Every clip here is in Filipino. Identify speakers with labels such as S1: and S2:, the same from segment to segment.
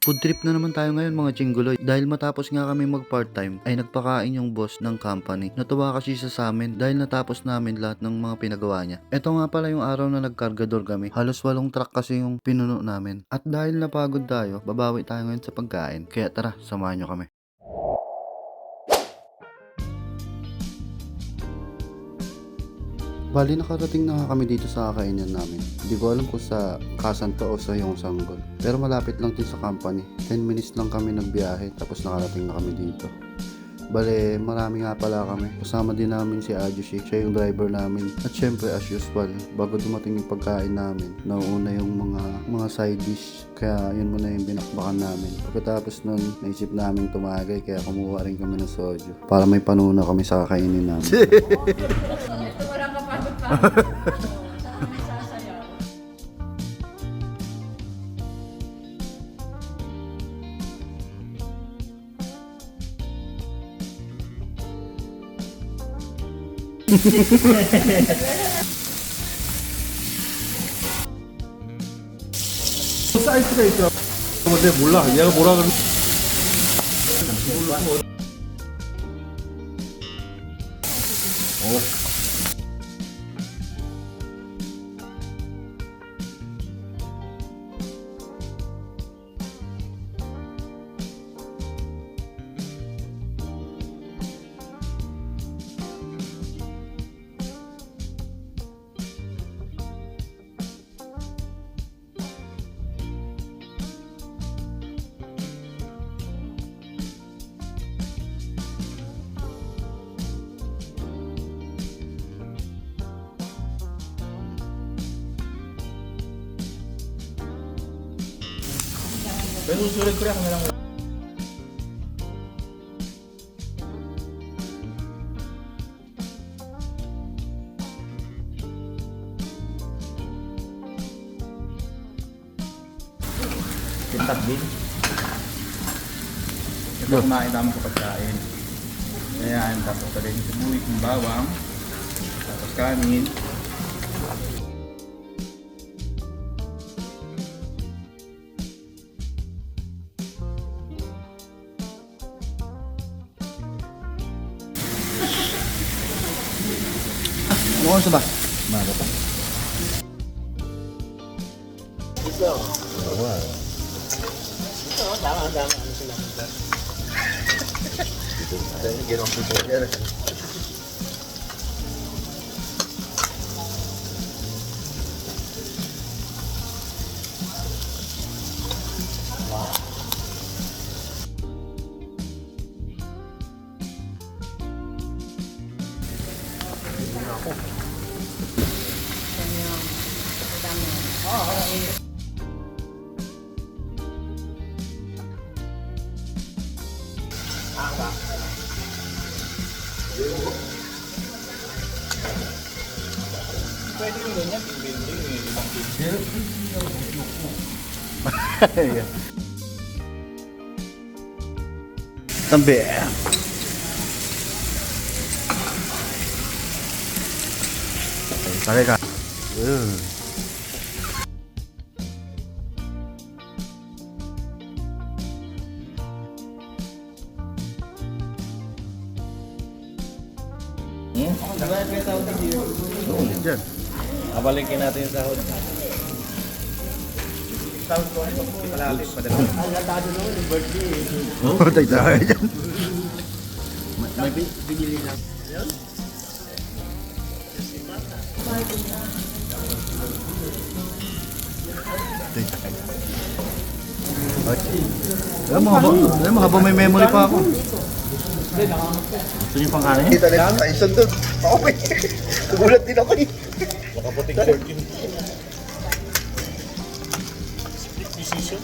S1: Food trip na naman tayo ngayon mga Chingguloy. Dahil matapos nga kami mag part-time ay nagpakain yung boss ng company. Natuwa kasi siya sa amin dahil natapos namin lahat ng mga pinagawa niya. Ito nga pala yung araw na nagkargador kami. Halos 8 truck kasi yung pinuno namin. At dahil napagod tayo, babawi tayo ngayon sa pagkain. Kaya tara, samahan nyo kami. Bali, nakarating na nga kami dito sa kainan namin. Hindi ko alam kung sa Kasanto o sa Yung Sanggol. Pero malapit lang din sa company. 10 minutes lang kami nagbiyahe tapos nakarating na kami dito. Bale, marami nga pala kami. Kasama din namin si Ajushi. Siya yung driver namin. At syempre, as usual, bago dumating yung pagkain namin, nauuna yung mga side dish. Kaya yun muna yung binakbakan namin. Pagkatapos nun, naisip namin tumagay kaya kumuha rin kami ng soju. Para may panuna kami sa kakainin namin.
S2: Walang kapagod-pagod. Saan may sasayaw?
S3: 사이즈가 있더라. 근데 몰라. 얘가 뭐라 그러는 Pero susunod ko rin ako na lang. Tintak din. Ito kumain naman ko pagkain. Ayan, tapos talin yung sibuyas, yung bawang, tapos kanin.
S1: Ano oras ba?
S3: Maga pa. Pwede yung ganyan, building eh, limang
S1: Tambi. Tari ka.
S3: Nagbayad kayo sahod ng dito.
S1: Oo, dyan.
S3: Abalikin natin yung sahod. Sahod ko, palapit, padala. Alatado naman yung birthday.
S1: Oo, tayo dyan.
S3: May binili na.
S1: Alam mo, habang may memory pa ako. Gusto niyo pang kanin?
S4: Kita na sa isang doon. Okay. Nagulat din ako eh.
S3: Makaputing 13.
S4: Split decision.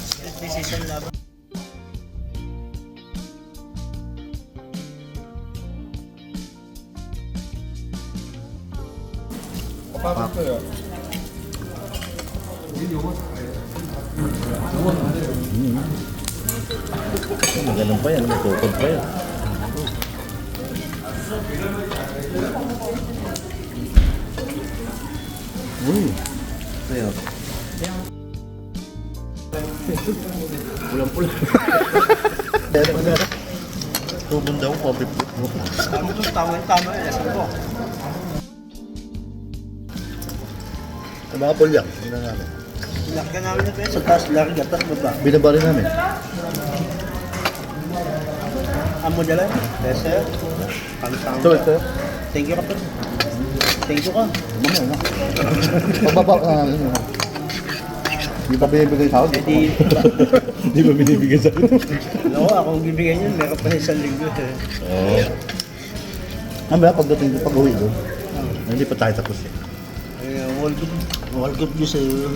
S4: Split decision na ba?
S3: Kapapit ko yun.
S1: Magalang pa yan, matukod pa yan. Uy. Sayo.
S4: Pulang-pula. Tubon daw, pabip. Tama yan. Ang mga pulyang, hindi namin. Laki namin na sa taas, laki at taas baba. Binabali namin. Amo dala, sir. Pang-tang. Ito. Thank you ka pa. Thank you ka. Mamaya na. Pababa ka namin. Hindi pa binibigay sa akin. Hindi pa binibigay sa akin.
S5: Oo, akong bibigyan yun. Meron pa isang linggo.
S4: Oo. Mamaya pagdating ko pag-uwi doon. Hindi pa tayo tapos eh.
S5: World Cup nyo sa'yo.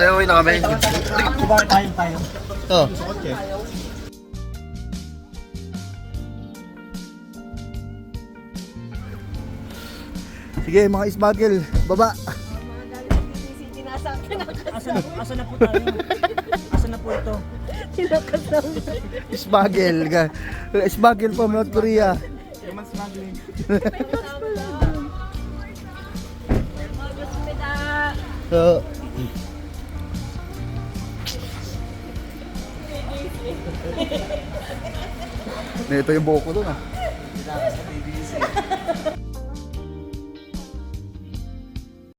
S4: Uwi na kami.
S5: Bakit tayo?
S4: Oh. Sige mga isbagel, baba.
S5: Asa na po tayo? Asa na po ito?
S4: Isbagel, isbagel from North Korea.
S3: Human smuggling.
S4: So, ito yung buhok ko doon ah.